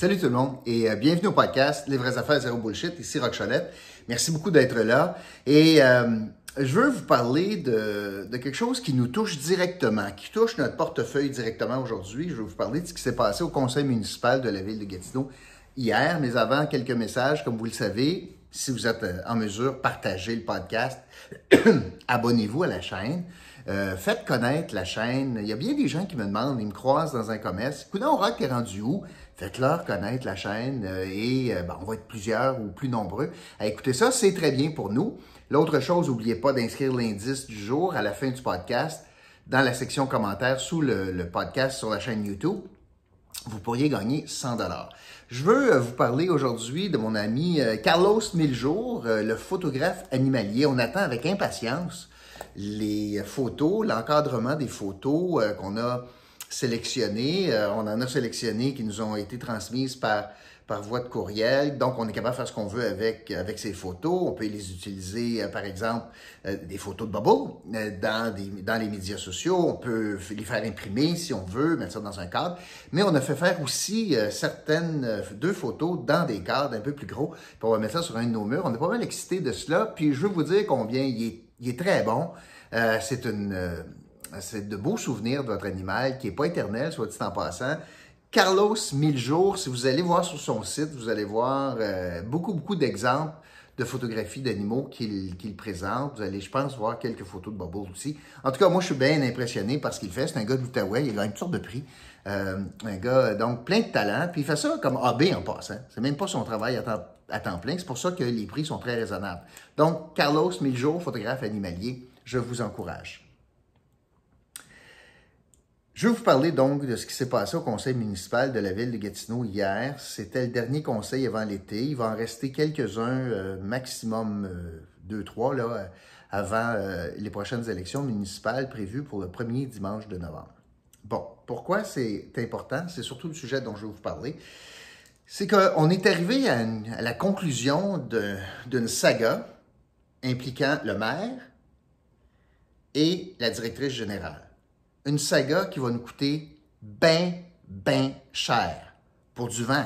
Salut tout le monde et bienvenue au podcast Les vraies affaires zéro bullshit. Ici Roch Cholette. Merci beaucoup d'être là. Et je veux vous parler de quelque chose qui nous touche directement, qui touche notre portefeuille directement aujourd'hui. Je veux vous parler de ce qui s'est passé au conseil municipal de la ville de Gatineau hier. Mais avant, quelques messages. Comme vous le savez, si vous êtes en mesure, partagez le podcast. Abonnez-vous à la chaîne. Faites connaître la chaîne. Il y a bien des gens qui me demandent, ils me croisent dans un commerce. Coudonc, Roch, t'es rendu où? Faites-leur connaître la chaîne on va être plusieurs ou plus nombreux à écouter ça. C'est très bien pour nous. L'autre chose, n'oubliez pas d'inscrire l'indice du jour à la fin du podcast dans la section commentaires sous le podcast sur la chaîne YouTube. Vous pourriez gagner 100 $. Je veux vous parler aujourd'hui de mon ami Carlos Miljour, le photographe animalier. On attend avec impatience les photos, l'encadrement des photos qu'on a sélectionnées. On en a sélectionné qui nous ont été transmises par voie de courriel. Donc, on est capable de faire ce qu'on veut avec ces photos. On peut les utiliser, par exemple, des photos de Bubble dans les médias sociaux. On peut les faire imprimer si on veut, mettre ça dans un cadre. Mais on a fait faire aussi deux photos dans des cadres un peu plus gros. Puis on va mettre ça sur un de nos murs. On est pas mal excités de cela. Puis je veux vous dire combien il est très bon. C'est de beaux souvenirs de votre animal qui n'est pas éternel, soit dit en passant. Carlos Miljour, si vous allez voir sur son site, vous allez voir beaucoup d'exemples de photographies d'animaux qu'il présente. Vous allez, je pense, voir quelques photos de Bubble aussi. En tout cas, moi, je suis bien impressionné par ce qu'il fait. C'est un gars de l'Outaouais, il a gagné toutes sortes de prix. Un gars, donc, plein de talent. Puis il fait ça comme AB en passant. C'est même pas son travail à temps plein. C'est pour ça que les prix sont très raisonnables. Donc, Carlos Miljour, photographe animalier, je vous encourage. Je vais vous parler donc de ce qui s'est passé au conseil municipal de la ville de Gatineau hier. C'était le dernier conseil avant l'été. Il va en rester quelques-uns, maximum 2-3, là, avant les prochaines élections municipales prévues pour le premier dimanche de novembre. Bon, pourquoi c'est important? C'est surtout le sujet dont je vais vous parler. C'est qu'on est arrivé à la conclusion d'une saga impliquant le maire et la directrice générale. Une saga qui va nous coûter ben cher. Pour du vent,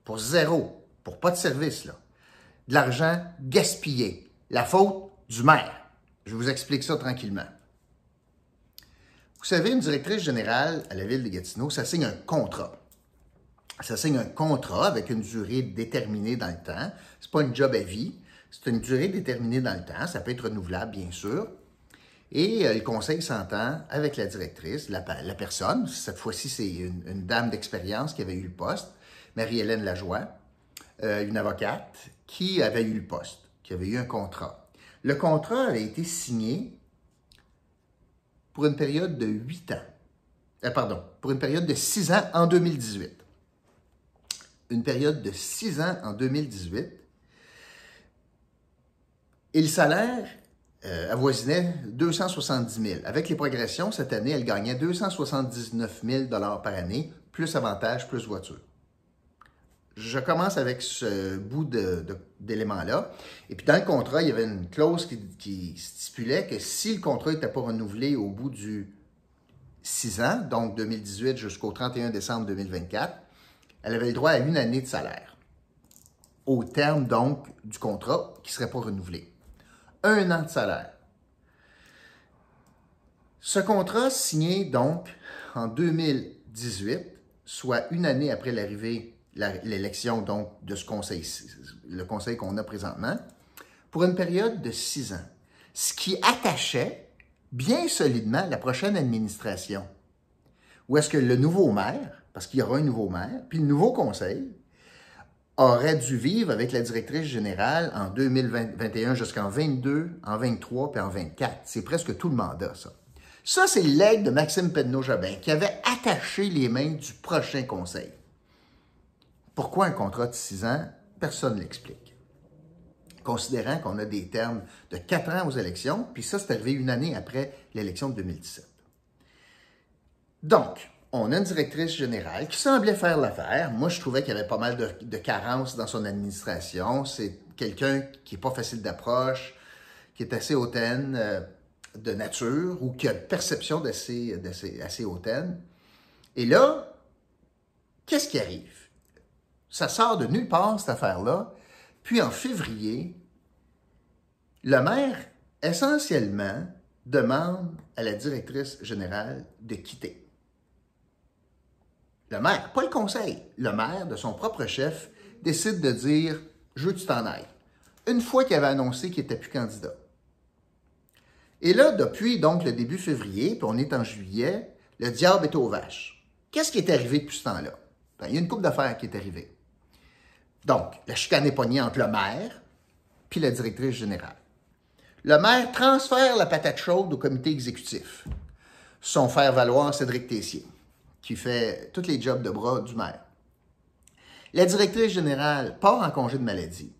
pour zéro, pour pas de service, là. De l'argent gaspillé. La faute du maire. Je vous explique ça tranquillement. Vous savez, une directrice générale à la ville de Gatineau, ça signe un contrat. Ça signe un contrat avec une durée déterminée dans le temps. C'est pas une job à vie. C'est une durée déterminée dans le temps. Ça peut être renouvelable, bien sûr. Et le conseil s'entend avec la directrice, la personne, cette fois-ci c'est une dame d'expérience qui avait eu le poste, Marie-Hélène Lajoie, une avocate qui avait eu le poste, qui avait eu un contrat. Le contrat avait été signé pour une période de 8 ans. Pour une période de 6 ans en 2018. Une période de 6 ans en 2018. Et le salaire avoisinait 270 000. Avec les progressions, cette année, elle gagnait 279 000 $ par année, plus avantages, plus voiture. Je commence avec ce bout d'éléments-là. Et puis, dans le contrat, il y avait une clause qui stipulait que si le contrat n'était pas renouvelé au bout du 6 ans, donc 2018 jusqu'au 31 décembre 2024, elle avait le droit à 1 année de salaire. Au terme, donc, du contrat qui ne serait pas renouvelé. 1 an de salaire. Ce contrat signé donc en 2018, soit 1 année après l'arrivée, l'élection donc de ce conseil, le conseil qu'on a présentement, pour une période de 6 ans, ce qui attachait bien solidement la prochaine administration. Où est-ce que le nouveau maire, parce qu'il y aura un nouveau maire, puis le nouveau conseil, aurait dû vivre avec la directrice générale en 2021 jusqu'en 22, en 23 puis en 24. C'est presque tout le mandat, ça. Ça, c'est l'aide de Maxime Pedneau-Jobin qui avait attaché les mains du prochain conseil. Pourquoi un contrat de 6 ans? Personne ne l'explique. Considérant qu'on a des termes de 4 ans aux élections, puis ça, c'est arrivé 1 année après l'élection de 2017. Donc, on a une directrice générale qui semblait faire l'affaire. Moi, je trouvais qu'il y avait pas mal de carences dans son administration. C'est quelqu'un qui n'est pas facile d'approche, qui est assez hautaine de nature ou qui a une perception assez hautaine. Et là, qu'est-ce qui arrive? Ça sort de nulle part, cette affaire-là. Puis en février, le maire, essentiellement, demande à la directrice générale de quitter. Le maire, pas le conseil, le maire, de son propre chef, décide de dire « Je veux que tu t'en ailles ». Une fois qu'il avait annoncé qu'il n'était plus candidat. Et là, depuis donc le début février, puis on est en juillet, le diable est aux vaches. Qu'est-ce qui est arrivé depuis ce temps-là? Ben, il y a une couple d'affaires qui est arrivée. Donc, la chicane est pognée entre le maire puis la directrice générale. Le maire transfère la patate chaude au comité exécutif. Son faire-valoir, Cédric Tessier, qui fait tous les jobs de bras du maire. La directrice générale part en congé de maladie.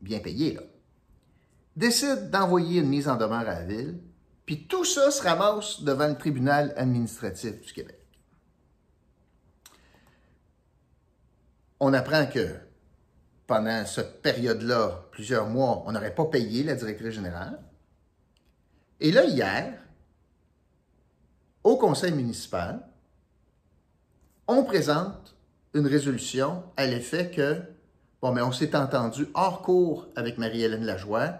Bien payée, là. Décide d'envoyer une mise en demeure à la ville, puis tout ça se ramasse devant le tribunal administratif du Québec. On apprend que pendant cette période-là, plusieurs mois, on n'aurait pas payé la directrice générale. Et là, hier, au conseil municipal, on présente une résolution à l'effet que, bon, mais on s'est entendu hors cours avec Marie-Hélène Lajoie,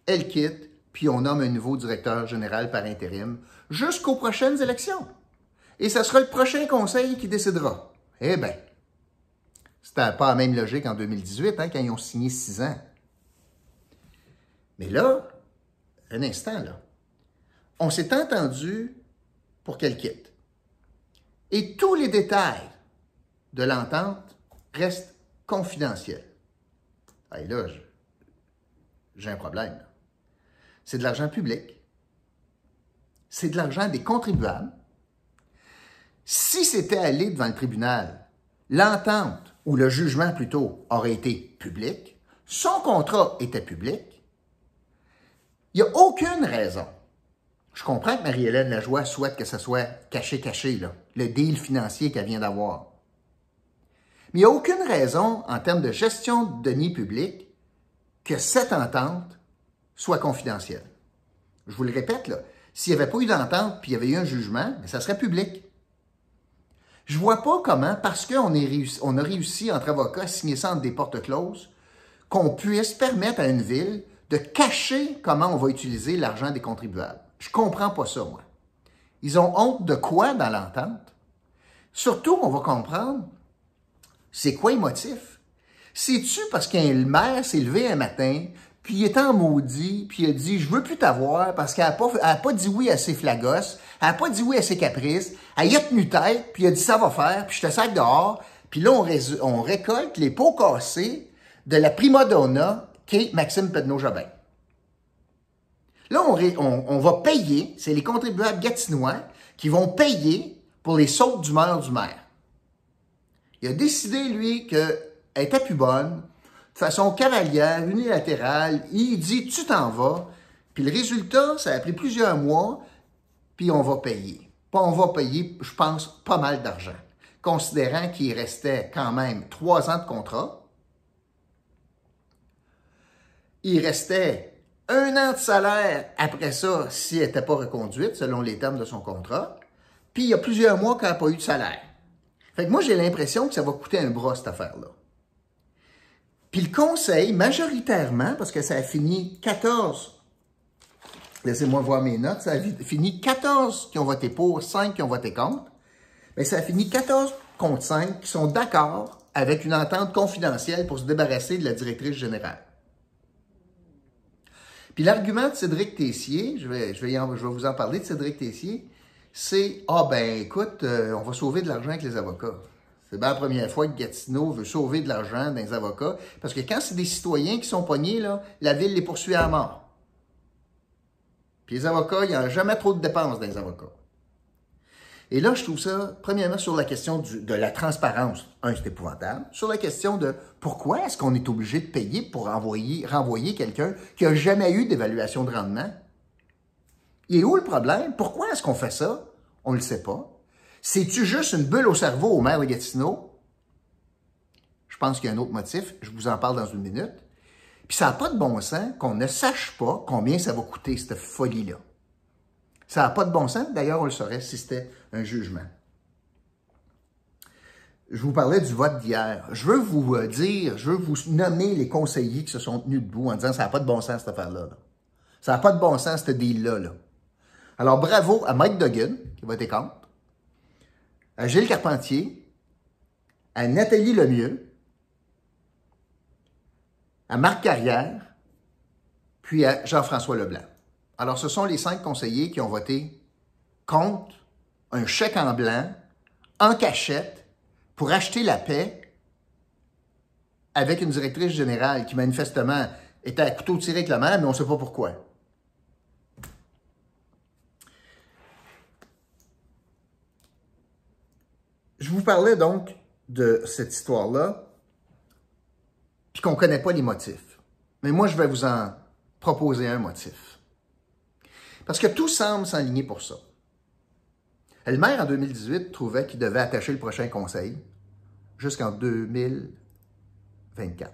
elle quitte, puis on nomme un nouveau directeur général par intérim jusqu'aux prochaines élections. Et ce sera le prochain conseil qui décidera. Eh bien, c'était pas la même logique en 2018, hein, quand ils ont signé 6 ans. Mais là, un instant, là, on s'est entendu pour qu'elle quitte. Et tous les détails de l'entente restent confidentiels. Et là, j'ai un problème. Là. C'est de l'argent public. C'est de l'argent des contribuables. Si c'était allé devant le tribunal, l'entente, ou le jugement plutôt, aurait été public, son contrat était public, il n'y a aucune raison. Je comprends que Marie-Hélène Lajoie souhaite que ça soit caché, là, le deal financier qu'elle vient d'avoir. Mais il n'y a aucune raison, en termes de gestion de deniers publics, que cette entente soit confidentielle. Je vous le répète, là, s'il n'y avait pas eu d'entente puis il y avait eu un jugement, ça serait public. Je ne vois pas comment, parce qu'on a réussi entre avocats à signer ça entre des portes closes, qu'on puisse permettre à une ville de cacher comment on va utiliser l'argent des contribuables. Je ne comprends pas ça, moi. Ils ont honte de quoi dans l'entente? Surtout, on va comprendre, c'est quoi les motifs? C'est-tu parce qu'un maire s'est levé un matin, puis il était en maudit, puis il a dit « Je veux plus t'avoir parce qu'elle n'a pas dit oui à ses flagosses, elle n'a pas dit oui à ses caprices, elle y a tenu tête, puis il a dit « Ça va faire, puis je te sac dehors. » Puis là, on récolte les pots cassés de la prima donna qu'est Maxime Pedneau-Jobin. Là, on va payer, c'est les contribuables gatinois qui vont payer pour les sautes d'humeur du maire. Il a décidé, lui, qu'elle était plus bonne, de façon cavalière, unilatérale. Il dit, tu t'en vas. Puis le résultat, ça a pris plusieurs mois, puis on va payer. On va payer, je pense, pas mal d'argent, considérant qu'il restait quand même 3 ans de contrat. Il restait 1 an de salaire après ça, si elle n'était pas reconduite, selon les termes de son contrat. Puis il y a plusieurs mois qu'elle n'a pas eu de salaire. Fait que moi, j'ai l'impression que ça va coûter un bras, cette affaire-là. Puis le conseil, majoritairement, parce que ça a fini 14, laissez-moi voir mes notes, ça a fini 14 qui ont voté pour, 5 qui ont voté contre, mais ça a fini 14 contre 5 qui sont d'accord avec une entente confidentielle pour se débarrasser de la directrice générale. Puis l'argument de Cédric Tessier, je vais vous en parler de Cédric Tessier, c'est « Ah ben écoute, on va sauver de l'argent avec les avocats ». C'est bien la première fois que Gatineau veut sauver de l'argent dans les avocats, parce que quand c'est des citoyens qui sont pognés, là, la ville les poursuit à mort. Puis les avocats, il n'y a jamais trop de dépenses dans les avocats. Et là, je trouve ça, premièrement, sur la question de la transparence, c'est épouvantable. Sur la question de pourquoi est-ce qu'on est obligé de payer pour renvoyer quelqu'un qui n'a jamais eu d'évaluation de rendement? Et où le problème? Pourquoi est-ce qu'on fait ça? On ne le sait pas. C'est-tu juste une bulle au cerveau au maire de Gatineau? Je pense qu'il y a un autre motif. Je vous en parle dans une minute. Puis ça n'a pas de bon sens qu'on ne sache pas combien ça va coûter, cette folie-là. Ça n'a pas de bon sens. D'ailleurs, on le saurait si c'était un jugement. je vous parlais du vote d'hier. Je veux vous dire, je veux vous nommer les conseillers qui se sont tenus debout en disant ça n'a pas de bon sens cette affaire-là. Là. Ça n'a pas de bon sens cette deal-là. Là. Alors bravo à Mike Duggan qui a voté contre, à Gilles Carpentier, à Nathalie Lemieux, à Marc Carrière, puis à Jean-François Leblanc. Alors, ce sont les 5 conseillers qui ont voté contre un chèque en blanc, en cachette, pour acheter la paix avec une directrice générale qui, manifestement, était à couteau tiré avec la main, mais on ne sait pas pourquoi. Je vous parlais donc de cette histoire-là, puis qu'on ne connaît pas les motifs. Mais moi, je vais vous en proposer un motif. Parce que tout semble s'aligner pour ça. Le maire, en 2018, trouvait qu'il devait attacher le prochain conseil jusqu'en 2024.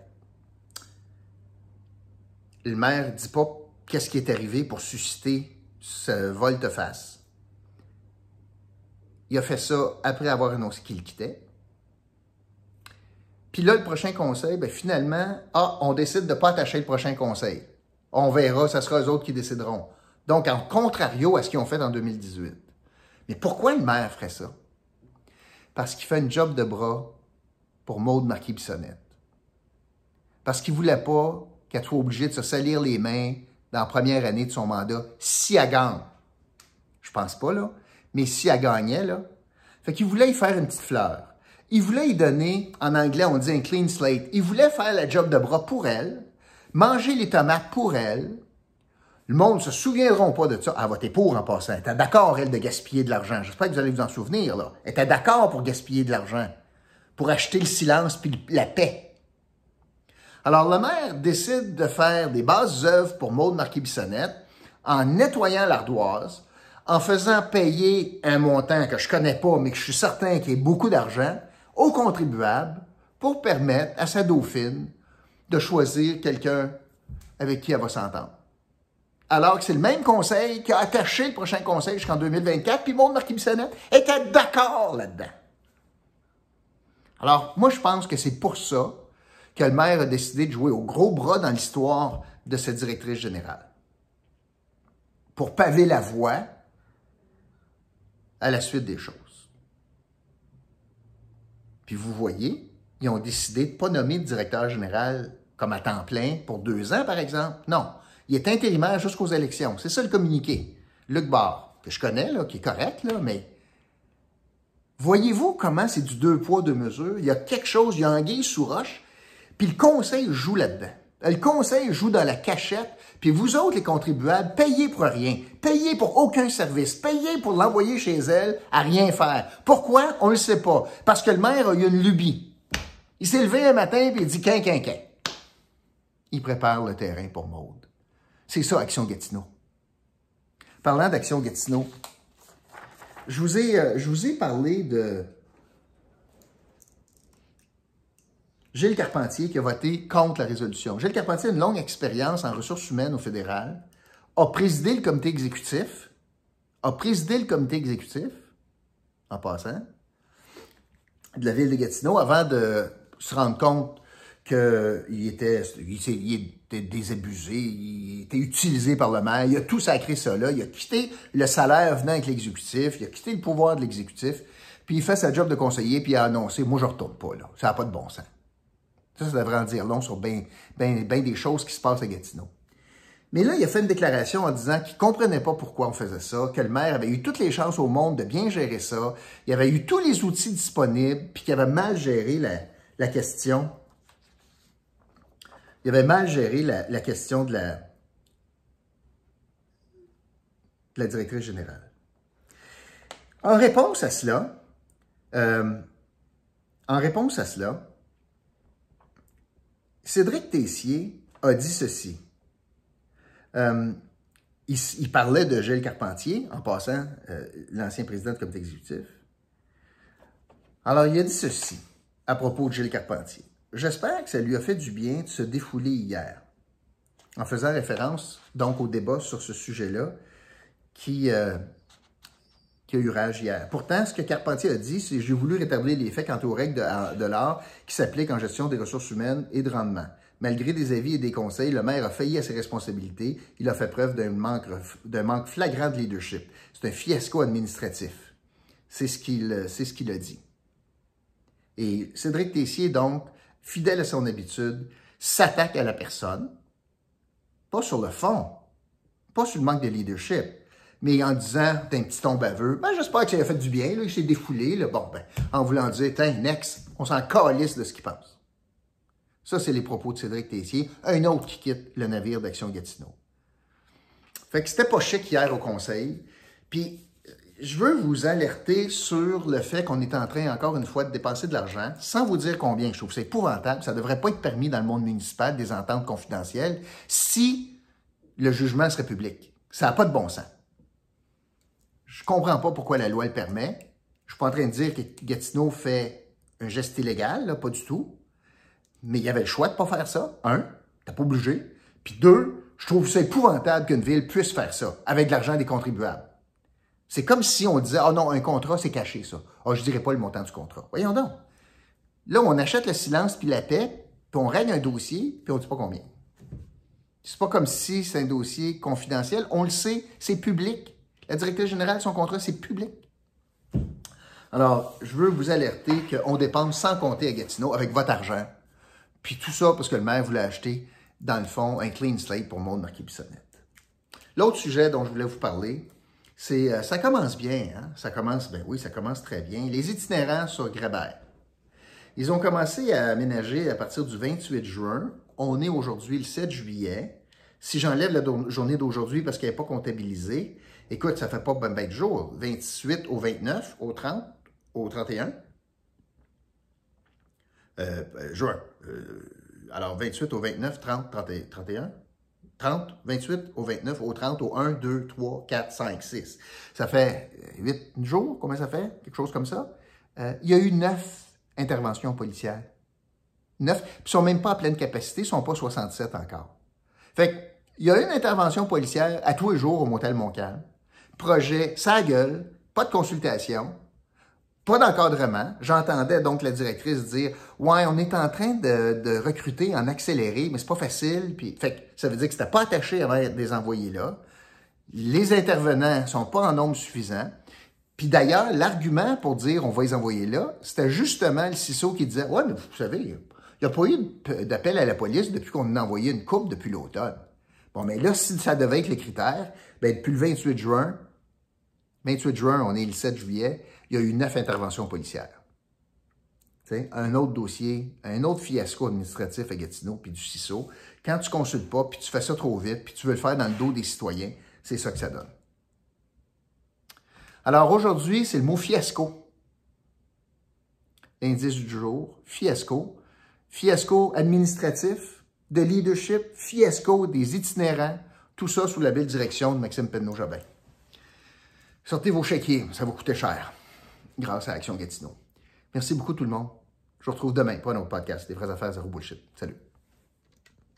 Le maire ne dit pas qu'est-ce qui est arrivé pour susciter ce volte-face. Il a fait ça après avoir annoncé qu'il quittait. Puis là, le prochain conseil, bien, finalement, on décide de ne pas attacher le prochain conseil. On verra, ça sera eux autres qui décideront. Donc, en contrario à ce qu'ils ont fait en 2018. Mais pourquoi le maire ferait ça? Parce qu'il fait une job de bras pour Maude Marquis-Bissonnette. Parce qu'il ne voulait pas qu'elle soit obligée de se salir les mains dans la première année de son mandat, si elle gagne. Je pense pas, là. Mais si elle gagnait, là. Fait qu'il voulait y faire une petite fleur. Il voulait y donner, en anglais, on dit un clean slate. Il voulait faire la job de bras pour elle, manger les tomates pour elle. Le monde ne se souviendront pas de ça. Elle a voté pour en passant. Elle était d'accord, elle, de gaspiller de l'argent. J'espère que vous allez vous en souvenir, là. Elle était d'accord pour gaspiller de l'argent, pour acheter le silence puis la paix. Alors, le maire décide de faire des basses œuvres pour Maude Marquis-Bissonnette en nettoyant l'ardoise, en faisant payer un montant que je ne connais pas, mais que je suis certain qu'il y a beaucoup d'argent, aux contribuables pour permettre à sa dauphine de choisir quelqu'un avec qui elle va s'entendre. Alors que c'est le même conseil qui a attaché le prochain conseil jusqu'en 2024, puis Maude Marquis-Bissonnette était d'accord là-dedans. Alors, moi, je pense que c'est pour ça que le maire a décidé de jouer au gros bras dans l'histoire de cette directrice générale. Pour paver la voie à la suite des choses. Puis vous voyez, ils ont décidé de ne pas nommer de directeur général comme à temps plein pour 2 ans, par exemple. Non, il est intérimaire jusqu'aux élections. C'est ça le communiqué. Luc Barre, que je connais, là, qui est correct, là, mais voyez-vous comment c'est du 2 poids, 2 mesures? Il y a quelque chose, il y a anguille sous roche, puis le conseil joue là-dedans. Le conseil joue dans la cachette, puis vous autres, les contribuables, payez pour rien, payez pour aucun service, payez pour l'envoyer chez elle à rien faire. Pourquoi? On ne le sait pas. Parce que le maire a eu une lubie. Il s'est levé un matin et il dit « quin. Il prépare le terrain pour Maude. C'est ça, Action Gatineau. Parlant d'Action Gatineau, je vous ai parlé de Gilles Carpentier qui a voté contre la résolution. Gilles Carpentier a une longue expérience en ressources humaines au fédéral, a présidé le comité exécutif, en passant, de la ville de Gatineau, avant de se rendre compte qu'il était désabusé, il était utilisé par le maire, il a tout sacré ça là, il a quitté le salaire venant avec l'exécutif, il a quitté le pouvoir de l'exécutif, puis il fait sa job de conseiller, puis il a annoncé « moi je ne retourne pas là, ça n'a pas de bon sens ». Ça devrait en dire long sur bien des choses qui se passent à Gatineau. Mais là, il a fait une déclaration en disant qu'il ne comprenait pas pourquoi on faisait ça, que le maire avait eu toutes les chances au monde de bien gérer ça, il avait eu tous les outils disponibles, puis qu'il avait mal géré la question. Il avait mal géré la question de la directrice générale. En réponse à cela, Cédric Tessier a dit ceci. Il parlait de Gilles Carpentier, en passant, l'ancien président du comité exécutif. Alors, il a dit ceci à propos de Gilles Carpentier. « J'espère que ça lui a fait du bien de se défouler hier. » En faisant référence, donc, au débat sur ce sujet-là qui qu'il y a eu rage hier. Pourtant, ce que Carpentier a dit, c'est « J'ai voulu rétablir les faits quant aux règles de l'art qui s'appliquent en gestion des ressources humaines et de rendement. Malgré des avis et des conseils, le maire a failli à ses responsabilités. Il a fait preuve d'un manque flagrant de leadership. C'est un fiasco administratif. » C'est ce qu'il a dit. Et Cédric Tessier, donc, fidèle à son habitude, s'attaque à la personne, pas sur le fond, pas sur le manque de leadership, mais en disant d'un petit ton baveux, ben, j'espère que ça a fait du bien, là, il s'est défoulé, là. Bon, ben, en voulant dire, tiens, next, on s'en calisse de ce qu'il pense. Ça, c'est les propos de Cédric Tessier, un autre qui quitte le navire d'Action Gatineau. Fait que c'était pas chic hier au conseil, puis je veux vous alerter sur le fait qu'on est en train, encore une fois, de dépenser de l'argent, sans vous dire combien. Je trouve que c'est épouvantable. Ça ne devrait pas être permis dans le monde municipal, des ententes confidentielles, si le jugement serait public. Ça n'a pas de bon sens. Je ne comprends pas pourquoi la loi le permet. Je ne suis pas en train de dire que Gatineau fait un geste illégal, là, pas du tout. Mais il y avait le choix de ne pas faire ça. Un, tu n'es pas obligé. Puis deux, je trouve ça épouvantable qu'une ville puisse faire ça avec de l'argent des contribuables. C'est comme si on disait « Ah non, un contrat, c'est caché, ça. Ah, je ne dirais pas le montant du contrat. » Voyons donc. Là, on achète le silence puis la paix, puis on règle un dossier, puis on ne dit pas combien. C'est pas comme si c'est un dossier confidentiel. On le sait, c'est public. La directrice générale, son contrat, c'est public. Alors, je veux vous alerter qu'on dépense sans compter à Gatineau avec votre argent. Puis tout ça parce que le maire voulait acheter, dans le fond, un clean slate pour Maude Marquis-Bissonnette. L'autre sujet dont je voulais vous parler, c'est, ça commence bien, hein? Ça commence très bien. Les itinérants sur Grébert. Ils ont commencé à aménager à partir du 28 juin. On est aujourd'hui le 7 juillet. Si j'enlève la journée d'aujourd'hui parce qu'elle n'est pas comptabilisée, écoute, ça ne fait pas ben de jours. 28 au 29, au 30, au 31. Juin. Alors, 28 au 29, 30, 31. 30, 28 au 29, au 30, au 1, 2, 3, 4, 5, 6. Ça fait 8 jours, combien ça fait? Quelque chose comme ça. Il y a eu 9 interventions policières. 9, puis ils ne sont même pas à pleine capacité, ils ne sont pas 67 encore. Fait qu'il y a une intervention policière à tous les jours au motel Montcalm. Projet, ça gueule, pas de consultation, pas d'encadrement. J'entendais donc la directrice dire « Ouais, on est en train de recruter en accéléré, mais c'est pas facile. » Puis, fait que ça veut dire que c'était pas attaché à être des envoyés là. Les intervenants sont pas en nombre suffisant. Puis d'ailleurs, l'argument pour dire « On va les envoyer là », c'était justement le CISO qui disait « Ouais, mais vous savez, il n'y a pas eu d'appel à la police depuis qu'on a envoyé une couple depuis l'automne. » Bon, mais là, si ça devait être le critère, bien, depuis le 28 juin, on est le 7 juillet, il y a eu 9 interventions policières. T'sais, un autre dossier, un autre fiasco administratif à Gatineau, puis du CISO. Quand tu ne consultes pas, puis tu fais ça trop vite, puis tu veux le faire dans le dos des citoyens, c'est ça que ça donne. Alors aujourd'hui, c'est le mot fiasco. L'indice du jour, fiasco. Fiasco administratif, de leadership, fiasco des itinérants, tout ça sous la belle direction de Maxime Penneau-Jobin. Sortez vos chéquiers, ça va coûter cher, grâce à Action Gatineau. Merci beaucoup tout le monde. Je vous retrouve demain pour un autre podcast, Les vraies affaires zéro bullshit. Salut.